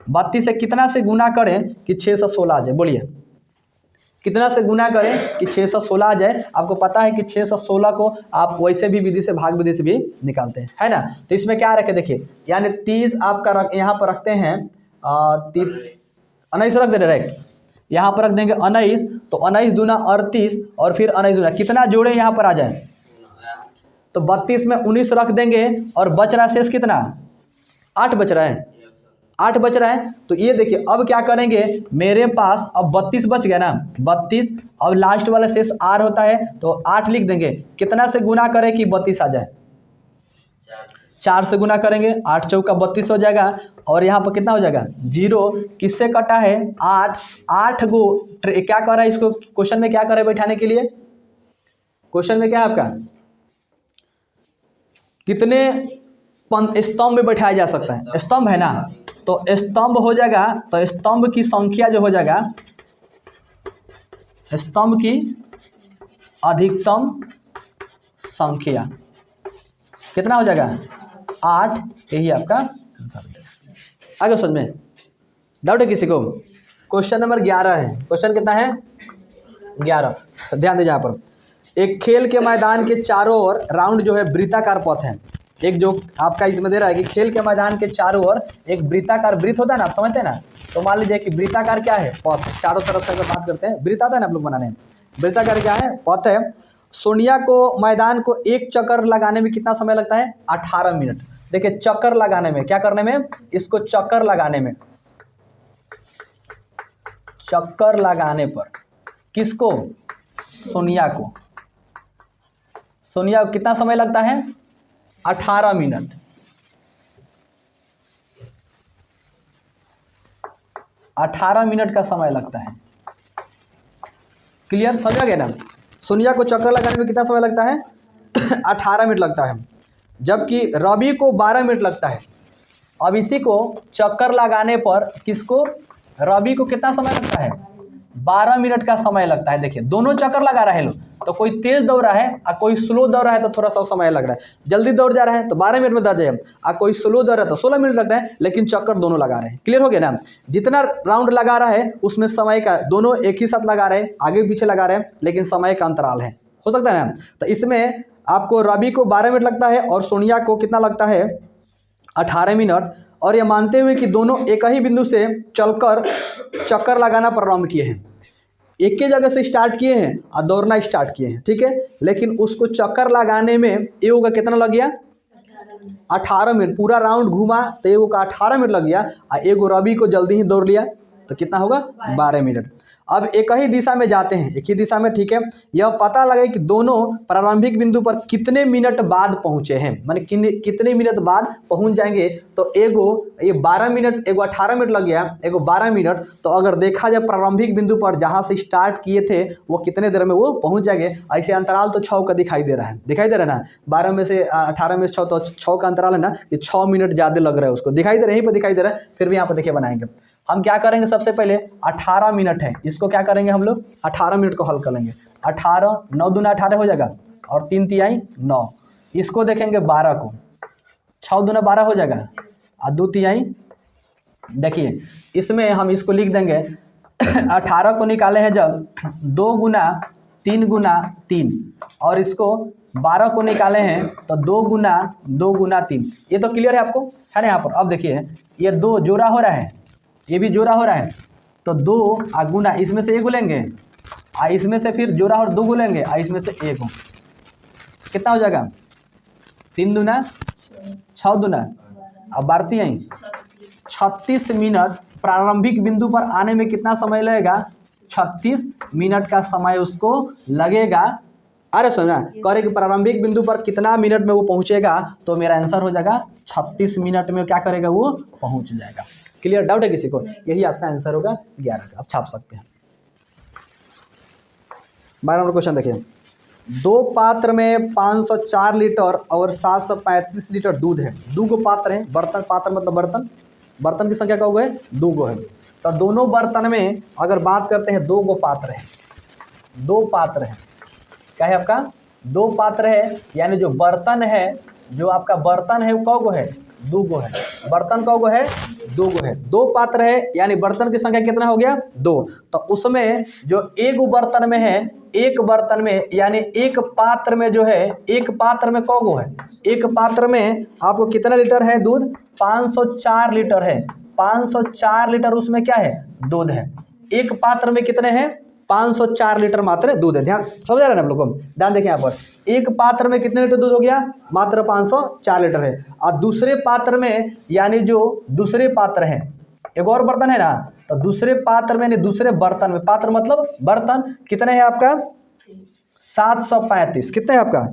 32 से कितना से गुना करें कि 616 आ जाए, बोलिए कितना से गुना करें कि 616 आ जाए। आपको पता है कि 616 को आप वैसे भी विधि से भाग विधि से भी निकालते हैं, है ना। तो इसमें क्या रखे देखिए, यानी 30 आपका यहाँ पर रखते हैं 19 रख दे रहे डायरेक्ट, यहाँ पर रख देंगे 19, तो 19 दूना 38 और फिर 19 दूना कितना जोड़े यहाँ पर आ जाए, तो 32 में 19 रख देंगे और बच रहा है शेष कितना 8 बच रहा है, 8 बच रहा है। तो ये देखिए अब क्या करेंगे, मेरे पास अब 32 बच गया ना, 32, अब लास्ट वाला शेष आर होता है तो 8 लिख देंगे। कितना से गुना करें कि 32 आ जाए, 4 से गुना करेंगे, 8 चौका 32 हो जाएगा। और यहाँ पर कितना हो जाएगा 0, किससे कटा है 8, 8 गो क्या कर रहा है इसको क्वेश्चन में क्या करे बैठाने के लिए, क्वेश्चन में क्या है आपका कितने स्तंभ में बैठाया जा सकता है, स्तंभ है ना, तो स्तंभ हो जाएगा, तो स्तंभ की संख्या जो हो जाएगा, स्तंभ की अधिकतम संख्या कितना हो जाएगा 8, यही आपका आंसर। आगे समझ में डाउट है किसी को। क्वेश्चन नंबर 11 है, क्वेश्चन कितना है 11, ध्यान दीजिए यहाँ पर। एक खेल के मैदान के चारों ओर राउंड जो है वृत्ताकार पथ है, एक जो आपका इसमें दे रहा है कि खेल के मैदान के चारों ओर एक वृत्ताकार वृत्त होता है ना, आप समझते हैं ना। तो मान लीजिए कि वृत्ताकार क्या है पथ, चारों तरफ से अगर बात करते हैं वृत्त आता है ना आप लोग बनाने, वृत्ताकार क्या है पथ है। सोनिया को मैदान को एक चक्कर लगाने में कितना समय लगता है 18 मिनट। देखिए चक्कर लगाने में क्या करने में, इसको चक्कर लगाने में, चक्कर लगाने पर किसको सोनिया को, सोनिया को कितना समय लगता है 18 मिनट। 18 मिनट का समय लगता है, क्लियर समझा गया ना। सोनिया को चक्कर लगाने में कितना समय लगता है 18 मिनट लगता है, जबकि रवि को 12 मिनट लगता है। अब इसी को चक्कर लगाने पर किसको रवि को कितना समय लगता है 12 मिनट का समय लगता है। देखिए दोनों चक्कर लगा रहे हैं लोग, तो कोई तेज दौड़ रहा है और कोई स्लो दौड़ रहा है तो थोड़ा सा समय लग रहा है, जल्दी दौड़ जा रहा है तो 12 मिनट में दौड़ जाए, और कोई स्लो दौड़ रहा है तो 16 मिनट लग रहा है, लेकिन चक्कर दोनों लगा रहे हैं। क्लियर हो गया ना। जितना राउंड लगा रहा है उसमें समय का दोनों एक ही साथ लगा रहे हैं, आगे पीछे लगा रहे हैं, लेकिन समय का अंतराल है, हो सकता है ना। तो इसमें आपको रवि को 12 मिनट लगता है और सोनिया को कितना लगता है 18 मिनट। और ये मानते हुए कि दोनों एक ही बिंदु से चलकर चक्कर लगाना प्रारंभ किए हैं, एक ही जगह से स्टार्ट किए हैं और दौड़ना स्टार्ट किए हैं, ठीक है। लेकिन उसको चक्कर लगाने में एगो का कितना लग गया 18 मिनट, पूरा राउंड घूमा तो एगो का 18 मिनट लग गया, और एगो रवि को जल्दी ही दौड़ लिया तो कितना होगा 12 मिनट। अब एक ही दिशा में जाते हैं, एक ही दिशा में, ठीक है। यह पता लगे कि दोनों प्रारंभिक बिंदु पर कितने मिनट बाद पहुंचे हैं, माने कितने मिनट बाद पहुंच जाएंगे। तो एगो ये 12 मिनट, एगो 18 मिनट लग गया, एगो 12 मिनट। तो अगर देखा जाए प्रारंभिक बिंदु पर जहां से स्टार्ट किए थे वो कितने देर में वो पहुंच जाएंगे। ऐसे अंतराल तो 6 का दिखाई दे रहा है, दिखाई दे रहा है ना, 12 में से 18 में 6, तो 6 का अंतराल है ना, ये 6 मिनट ज़्यादा लग रहा है उसको, दिखाई दे रहा है, यहीं पर दिखाई दे रहा है। फिर भी यहाँ पर देखिए बनाएंगे हम क्या करेंगे, सबसे पहले 18 मिनट है, इसको क्या करेंगे हम लोग 18 मिनट को हल कर लेंगे। 18 9 दूना 18 हो जाएगा और 3 तिहाई 9। इसको देखेंगे 12 को, 6 दूना 12 हो जाएगा और 2 तिहाई। देखिए इसमें हम इसको लिख देंगे 18 को निकाले हैं जब 2 गुना 3 गुना 3, और इसको 12 को निकाले हैं तो 2 गुना 3। ये तो क्लियर है आपको, है ना। यहाँ पर अब देखिए ये 2 जोड़ा हो रहा है, ये भी जोड़ा हो रहा है, तो 2 गुना इसमें से 1 लेंगे, आ इसमें से फिर जोड़ा और 2 लेंगे, आ इसमें से 1 कितना हो जाएगा 3 दूना 6 दूना, अब बारती आई 36 मिनट। प्रारंभिक बिंदु पर आने में कितना समय लगेगा 36 मिनट का समय उसको लगेगा। अरे सुना करे कि प्रारंभिक बिंदु पर कितना मिनट में वो पहुंचेगा, तो मेरा आंसर हो जाएगा 36 मिनट में क्या करेगा वो पहुंच जाएगा। क्लियर, डाउट है किसी को, यही आपका आंसर होगा 11 का, आप छाप सकते हैं। 12 नंबर क्वेश्चन देखिए, दो पात्र में 504 लीटर और 735 लीटर दूध है। दो गो पात्र है, बर्तन, पात्र मतलब बर्तन, बर्तन की संख्या क्या हो गए, दो गो है। तो दोनों बर्तन में अगर बात करते हैं, दो गो पात्र है, दो पात्र है, क्या है आपका, दो पात्र है, यानी जो बर्तन है, जो आपका बर्तन है वो कौ गो है, दो गो है। बर्तन कौ गो है, दो गो है। दो पात्र है यानी बर्तन की संख्या कितना हो गया, दो। तो उसमें जो एक बर्तन में है, एक बर्तन में यानी एक पात्र में जो है, एक पात्र में कौ गो है, एक पात्र में आपको कितना लीटर है दूध, 504 लीटर है। 504 लीटर उसमें क्या है, दूध है। एक पात्र में कितने हैं, 504 लीटर मात्र दूध है। ध्यान, समझ रहे हैं ना आप लोग को, ध्यान देखें यहाँ पर, एक पात्र में कितने लीटर दूध हो गया, मात्र 504 लीटर है। और दूसरे पात्र में यानी जो दूसरे पात्र है, एक और बर्तन है ना, तो दूसरे पात्र में यानी दूसरे बर्तन में, पात्र मतलब बर्तन, कितने है आपका 735, कितने है आपका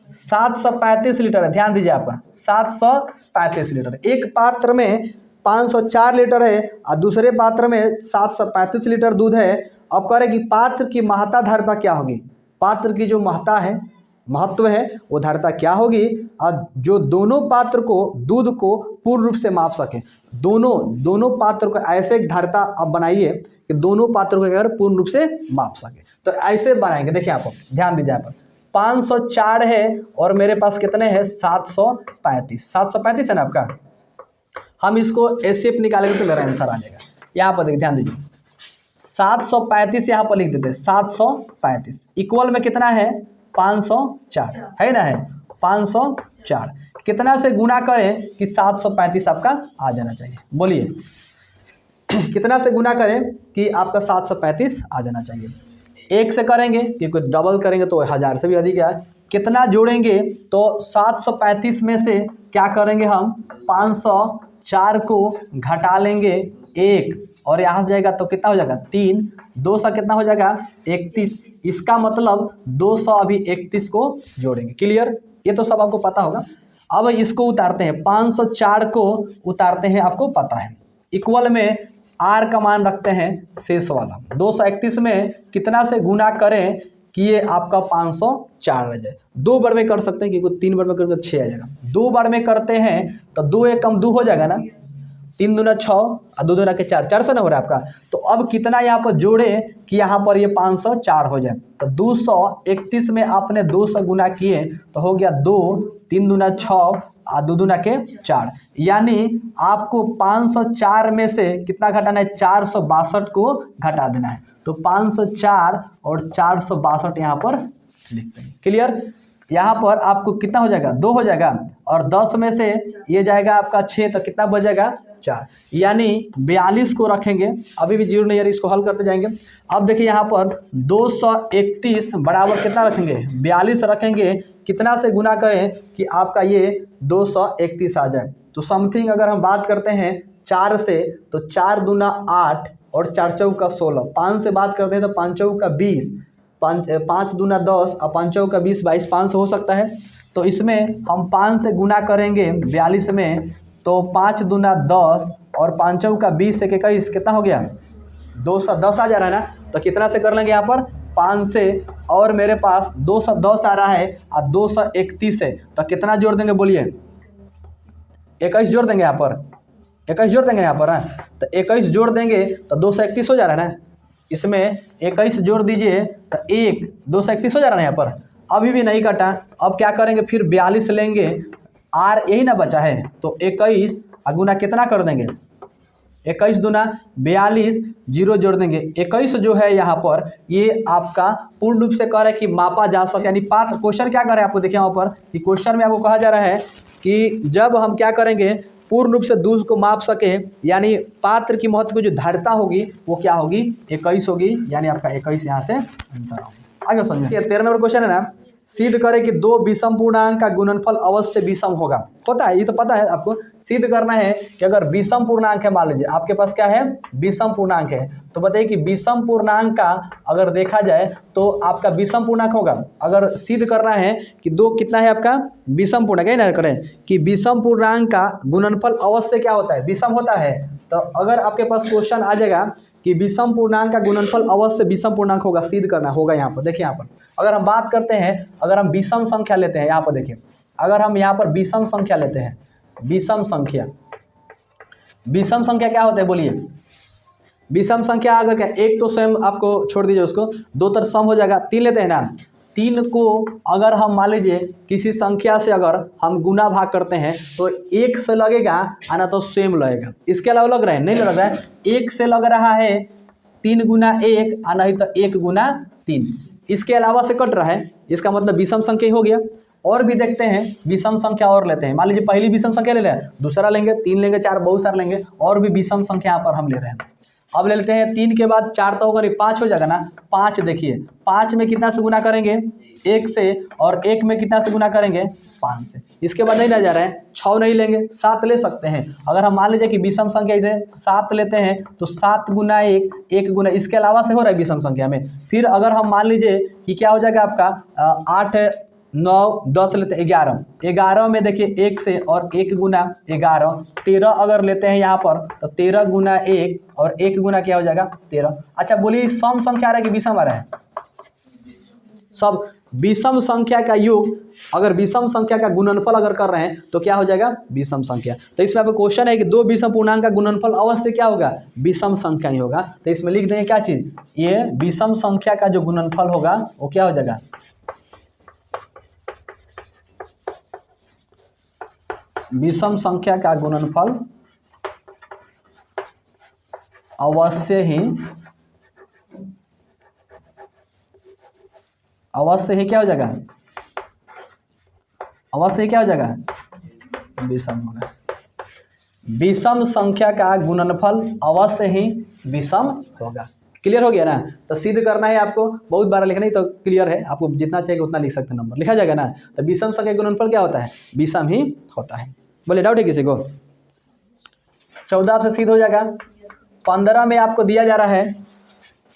735 लीटर है। ध्यान दीजिए आपका 735 लीटर। एक पात्र में 504 लीटर है और दूसरे पात्र में 735 लीटर दूध है। अब कह रहे कि पात्र की महत्ता धारिता क्या होगी, पात्र की जो महत्ता है, महत्व है, वो धारिता क्या होगी, और जो दोनों पात्र को दूध को पूर्ण रूप से माप सके। दोनों पात्र को ऐसे एक धारिता आप बनाइए कि दोनों पात्र को अगर पूर्ण रूप से माप सके, तो ऐसे बनाएंगे। देखिए आप ध्यान दीजिए, यहाँ पर 504 है और मेरे पास कितने हैं 735, 735 है ना आपका। हम इसको एसएफ निकालेंगे तो मेरा आंसर आ जाएगा। यहाँ पर देखिए, ध्यान दीजिए, 735 यहाँ पर लिख देते हैं, 735 इक्वल में कितना है 504 है ना, है 504। कितना से गुना करें कि 735 आपका आ जाना चाहिए, बोलिए कितना से गुना करें कि आपका 735 आ जाना चाहिए। एक से करेंगे क्योंकि डबल करेंगे तो 1000 से भी अधिक है। कितना जोड़ेंगे तो 735 में से क्या करेंगे हम, 504 को घटा लेंगे 1 और यहाँ से जाएगा तो कितना हो जाएगा 3, 200 कितना हो जाएगा 31। इसका मतलब 200 अभी 31 को जोड़ेंगे। क्लियर, ये तो सब आपको पता होगा। अब इसको उतारते हैं, 504 को उतारते हैं, आपको पता है। इक्वल में आर का मान रखते हैं शेष वाला, 231 में कितना से गुना करें कि ये आपका 504 रह जाए। 2 बार में कर सकते हैं क्योंकि 3 बार में करेंगे तो 6 आ जाएगा। 2 बार में करते हैं तो 2 एक कम 2 हो जाएगा ना, 3 दूना 6 और 2 दूना के 4, 4 से ना हो रहा है आपका। तो अब कितना यहाँ पर जोड़े कि यहाँ पर ये 504 हो जाए। तो 231 में आपने 2 से गुना किए तो हो गया 2, 3 दूना 6 और 2 दूना के 4, यानी आपको 504 में से कितना घटाना है, 462 को घटा देना है। तो 504 और 462 यहाँ पर लिखते हैं। क्लियर, यहाँ पर आपको कितना हो जाएगा 2 हो जाएगा और 10 में से ये जाएगा आपका 6, तो कितना बचेगा 4, यानी 42 को रखेंगे। अभी भी जीरो नहीं है, इसको हल करते जाएंगे। अब देखिए यहाँ पर 231 बराबर कितना रखेंगे 42 रखेंगे। कितना से गुना करें कि आपका ये 231 आ जाए। तो समथिंग अगर हम बात करते हैं 4 से तो 4 दूना 8 और 4 चौका 16। 5 से बात करते हैं तो 5 चौका 20, 5 दूना 10 और 5 चौका 20, 22, 5 से हो सकता है। तो इसमें हम 5 से गुना करेंगे 42 में तो 5 दूना 10 और 5 चौका 20 से 21 कितना हो गया 210 आ जा रहा है ना। तो कितना से कर लेंगे यहाँ पर 5 से, और मेरे पास 210 आ रहा है और 231 है। तो कितना जोड़ देंगे बोलिए, 21 जोड़ देंगे यहाँ पर, 21 जोड़ देंगे यहाँ पर है। तो 21 जोड़ देंगे तो 231 हो जा रहा है ना। इसमें 21 जोड़ दीजिए तो 1, 231 हो जा रहा है यहाँ पर। अभी भी नहीं कटा, अब क्या करेंगे फिर 42 लेंगे, आर यही ना बचा है तो 21 गुना कितना कर देंगे 21 दूना 42, 0 जोड़ देंगे। 21 जो है यहाँ पर ये आपका पूर्ण रूप से कह रहा है कि मापा जा सकता, यानी पात्र। क्वेश्चन क्या कर रहा है आपको देखिए यहाँ पर कि क्वेश्चन में आपको कहा जा रहा है कि जब हम क्या करेंगे पूर्ण रूप से दूध को माप सके, यानी पात्र की महत्व की जो धारिता होगी वो क्या होगी 21 होगी, यानी आपका 21 यहाँ से आंसर होगा। आगे समझिए 13 नंबर क्वेश्चन है ना, सिद्ध करें कि 2 विषम पूर्णांक का गुणनफल अवश्य विषम होगा। होता है, ये तो पता है आपको। सिद्ध करना है कि अगर विषम पूर्णांक है, मान लीजिए आपके पास क्या है विषम पूर्णांक है, तो बताइए कि विषम पूर्णांक का अगर देखा जाए तो आपका विषम पूर्णांक होगा। अगर सिद्ध करना है कि 2 कितना है आपका विषम पूर्णांक है ना, करें कि विषम पूर्णांक का गुणनफल अवश्य क्या होता है विषम होता है। तो अगर आपके पास क्वेश्चन आ जाएगा कि विषम पूर्णांक का गुणनफल अवश्य विषम पूर्णांक होगा, सिद्ध करना होगा। यहाँ पर देखिए, यहाँ पर अगर हम बात करते हैं, अगर हम विषम संख्या लेते हैं, यहाँ पर देखिए, अगर हम यहाँ पर विषम संख्या लेते हैं, विषम संख्या क्या होता है बोलिए? विषम संख्या अगर क्या, एक तो स्वयं आपको छोड़ दीजिए उसको, दो तरफ सम हो जाएगा, 3 लेते हैं ना, 3 को अगर हम मान लीजिए किसी संख्या से अगर हम गुना भाग करते हैं तो 1 से लगेगा आना तो सेम लगेगा। इसके अलावा लग रहा है? नहीं लग रहा है। 1 से लग रहा है 3 गुना 1 और नहीं तो 1 गुना 3, इसके अलावा से कट रहा है, इसका मतलब विषम संख्या ही हो गया। और भी देखते हैं विषम संख्या और लेते हैं, मान लीजिए पहली विषम संख्या ले रहे हैं, दूसरा लेंगे, 3 लेंगे, 4, बहुत सारे लेंगे, और भी विषम संख्या यहाँ पर हम ले रहे हैं। अब ले लेते हैं 3 के बाद 4 तो होगा नहीं, 5 हो जाएगा ना। 5 देखिए, 5 में कितना से गुना करेंगे? 1 से, और 1 में कितना से गुना करेंगे? 5 से। इसके बाद नहीं रह जा रहा है, 6 नहीं लेंगे, 7 ले सकते हैं। अगर हम मान लीजिए कि विषम संख्या इसे 7 लेते हैं तो 7 गुना 1, 1 गुना, इसके अलावा से हो रहा है विषम संख्या में। फिर अगर हम मान लीजिए कि क्या हो जाएगा आपका 8, 9, 10 लेते हैं, 11 में देखिए 1 से और 1 गुना 11, 13 अगर लेते हैं यहाँ पर तो 13 गुना 1 और 1 गुना क्या हो जाएगा? 13। अच्छा बोलिए, सम संख्या आ रहा है कि विषम आ रहा है? सब विषम संख्या का योग, अगर विषम संख्या का गुणनफल अगर कर रहे हैं तो क्या हो जाएगा? विषम संख्या। तो इसमें आपको क्वेश्चन है कि 2 विषम पूर्णांक का गुणनफल अवश्य क्या होगा? विषम संख्या ही होगा। तो इसमें लिख देंगे क्या चीज़? ये विषम संख्या का जो गुणनफल होगा वो क्या हो जाएगा? विषम संख्या का गुणनफल अवश्य ही क्या हो जाएगा? अवश्य ही क्या हो जाएगा? विषम होगा। विषम संख्या का गुणनफल अवश्य ही विषम होगा। क्लियर हो गया ना? तो सिद्ध करना है आपको, बहुत बार लिखना ही तो क्लियर है, आपको जितना चाहिए उतना लिख सकते हैं, नंबर लिखा जाएगा ना। तो विषम संख्या का गुणनफल क्या होता है? विषम ही होता है। बोले डाउट है किसी को? 14 से सिद्ध हो जाएगा। 15 में आपको दिया जा रहा है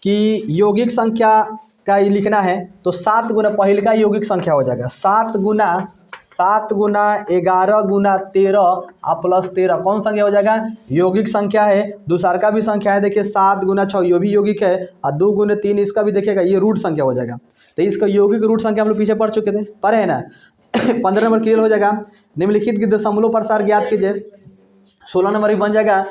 कि यौगिक संख्या का लिखना है तो 7 गुना पहले का यौगिक संख्या हो जाएगा, 7 गुना 11 गुना 13 और प्लस 13 कौन संख्या हो जाएगा? यौगिक संख्या है। दूसरा का भी संख्या है, देखिए 7 गुना 6 ये भी यौगिक है, और 2 गुना 3 इसका भी देखिएगा ये रूट संख्या हो जाएगा। तो इसका यौगिक रूट संख्या हम लोग पीछे पढ़ चुके थे, पढ़े हैं ना। 15 नंबर क्लियर हो जाएगा। निम्नलिखित की दशमलव प्रसार ज्ञात कीजिए। 16 नंबर भी बन जाएगा।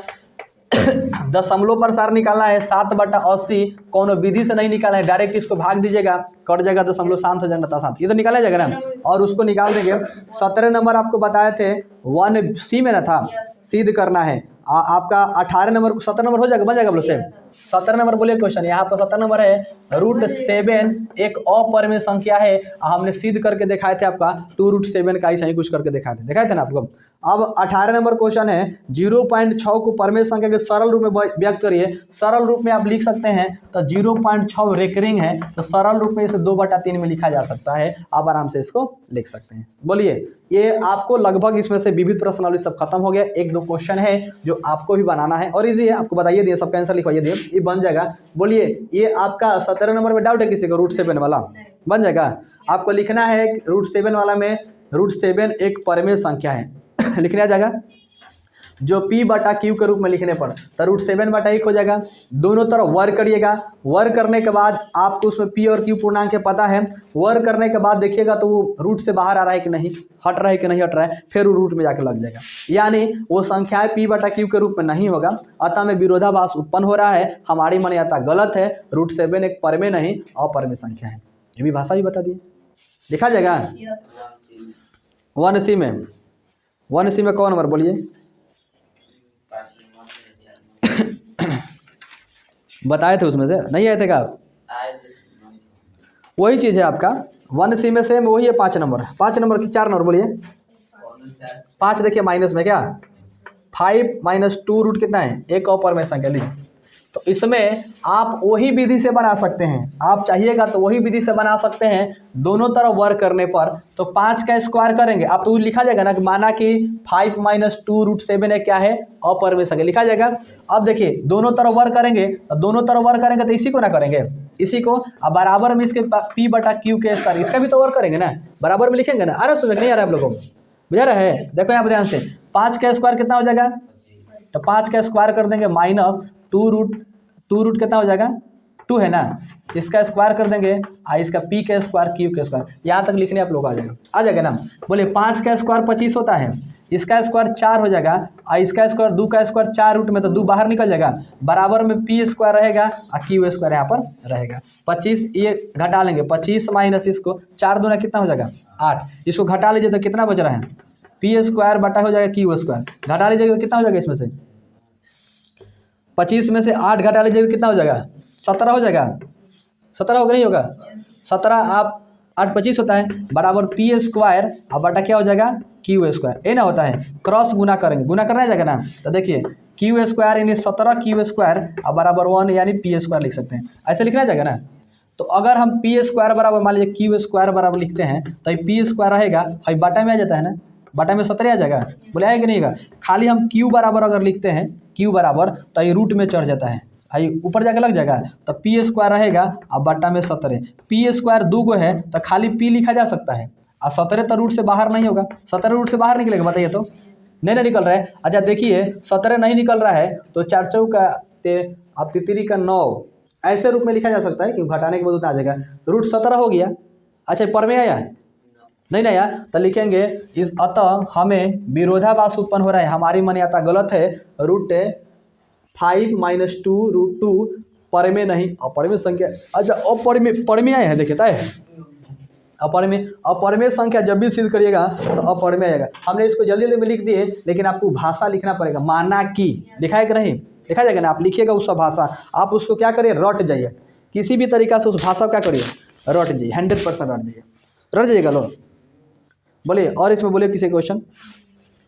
दशमलव प्रसार निकालना है 7/80, कौन विधि से नहीं निकालना है, डायरेक्ट इसको भाग दीजिएगा, कट जाएगा, दशमलव शांत हो जाएगा, शांत, ये तो निकाला जाएगा ना, और उसको निकाल देंगे। 17 नंबर आपको बताए थे 1C में ना था, सिद्ध करना है। आपका 18 नंबर को 17 नंबर हो जाएगा, बन जाएगा बोलो सेम। 17 नंबर बोलिए क्वेश्चन, यहाँ पर 17 नंबर है √7 एक अपरिमेय संख्या है। हमने सिद्ध करके दिखाए थे आपका 2√7 का ऐसा ही कुछ करके दिखाए थे ना आपको। अब 18 नंबर क्वेश्चन है 0.6 को परिमेय संख्या के सरल रूप में व्यक्त करिए। सरल रूप में आप लिख सकते हैं तो 0.6 रेकरिंग है, तो सरल रूप में इसे 2/3 में लिखा जा सकता है। आप आराम से इसको लिख सकते हैं। बोलिए, ये आपको लगभग इसमें से विविध प्रश्नावली सब खत्म हो गया। 1-2 क्वेश्चन है जो आपको भी बनाना है और इजी है, आपको बताइए दिए, सबका आंसर लिखवाइए दिए, ये बन जाएगा। बोलिए, ये आपका 17 नंबर में डाउट है किसी को? √7 वाला बन जाएगा। आपको लिखना है √7 वाला में √7 एक परिमेय संख्या है लिखने आ जाएगा, जो P/Q के रूप में लिखने पर तो √7/1 हो जाएगा। दोनों तरफ वर्ग करिएगा, वर्ग करने के बाद आपको उसमें P और Q पूर्णांक के पता है। वर्ग करने के बाद देखिएगा तो वो रूट से बाहर आ रहा है कि नहीं, हट रहा है कि नहीं हट रहा है, फिर वो रूट में जाकर लग जाएगा, यानी वो संख्याएं P/Q के रूप में नहीं होगा। अतः में विरोधाभास उत्पन्न हो रहा है, हमारी मान्यता गलत है। √7 एक परिमेय नहीं अपरिमेय संख्या है। ये भी भाषा भी बता दिए, लिखा जाएगा। 1C में 1C में कौन नंबर बोलिए? बताए थे उसमें से, नहीं आए थे क्या आप? वही चीज़ है आपका 1C में से वही है 5 नंबर। 5 नंबर की 4 नंबर बोलिए। 5 देखिए माइनस में क्या 5 - 2 रूट कितना है? एक अपरिमेय संख्या लीजिए। तो इसमें आप वही विधि से बना सकते हैं, आप चाहिएगा तो वही विधि से बना सकते हैं। दोनों तरफ वर्ग करने पर तो 5 का स्क्वायर करेंगे, आप तो लिखा जाएगा ना कि माना कि 5 - 2 √7 है क्या है? अपरिमेय संख्या, लिखा जाएगा। अब देखिए दोनों तरफ वर्ग करेंगे, दोनों तरफ वर्ग करेंगे तो इसी को ना करेंगे, इसी को। अब बराबर में इसके P/Q के स्क्वायर, इसका भी तो वर्ग करेंगे ना, बराबर में लिखेंगे ना। आ रहा समझ नहीं आ रहा है आप लोगों को? बुझा रहा है? देखो यहाँ पर ध्यान से, 5 का स्क्वायर कितना हो जाएगा? तो 5 का स्क्वायर कर देंगे -2 2 रूट कितना हो जाएगा 2 है ना, इसका स्क्वायर कर देंगे इसका p का स्क्वायर q का स्क्वायर, यहाँ तक लिखने आप लोग आ जाएगा ना। बोले 5 का स्क्वायर 25 होता है, इसका स्क्वायर 4 हो जाएगा इसका स्क्वायर 2 का स्क्वायर 4 रूट में तो 2 बाहर निकल जाएगा, बराबर में p स्क्वायर रहेगा और q स्क्वायर यहाँ पर रहेगा। 25 ये घटा लेंगे, 25 माइनस इसको 4 दूना कितना हो जाएगा 8, इसको घटा लीजिए तो कितना बच रहा है p स्क्वायर बटा हो जाएगा q स्क्वायर, घटा लीजिएगा तो कितना हो जाएगा, इसमें से 25 में से 8 घटा लीजिएगा तो कितना हो जाएगा 17 हो जाएगा, 17 होगा नहीं होगा 17 आप 8 25 होता है बराबर p स्क्वायर और बटा क्या हो जाएगा q स्क्वायर, ये ना होता है क्रॉस गुना करेंगे, गुना करना जाएगा ना, तो देखिए q स्क्वायर यानी 17 q स्क्वायर और बराबर 1 यानी p स्क्वायर लिख सकते हैं, ऐसे लिखना जाएगा ना। तो अगर हम p स्क्वायर बराबर मान लीजिए q स्क्वायर बराबर लिखते हैं तो ये p स्क्वायर रहेगा और बटा में आ जाता है ना, बटा में 17 आ जाएगा, बोले आएगा नहीं आएगा। खाली हम q बराबर अगर लिखते हैं q बराबर तो ये रूट में चढ़ जाता है, ऊपर जाकर लग जाएगा, तो p स्क्वायर रहेगा और बटा में 17, p स्क्वायर 2 गो है तो खाली p लिखा जा सकता है और 17 तो रूट से बाहर नहीं होगा, 17 रूट से बाहर निकलेगा बताइए तो नहीं ना निकल रहा है। अच्छा देखिए 17 नहीं निकल रहा है तो 4 चौका अब 3 का 9 ऐसे रूप में लिखा जा सकता है, क्योंकि घटाने के बाद उतना आ जाएगा, रूट 17 हो गया। अच्छा पर में आया नहीं ना आया तो लिखेंगे इस अतः हमें विरोधाभास उत्पन्न हो रहा है, हमारी मान्यता गलत है, रूट 5 माइनस 2 रूट 2 पर में नहीं अपर में संख्या। अच्छा अपर में आए हैं देखिए तय अपर में संख्या जब भी सिद्ध करिएगा तो अपर में आएगा। हमने इसको जल्दी जल्दी में लिख दिए, लेकिन आपको भाषा लिखना पड़ेगा, माना कि लिखा है कि नहीं लिखा जाएगा ना, आप लिखिएगा उस भाषा, आप उसको क्या करिए रट जाइए, किसी भी तरीका से उस भाषा को क्या करिए रट जाइए, 100% रट जाइए लो। बोलिए और इसमें बोलिए किसी क्वेश्चन।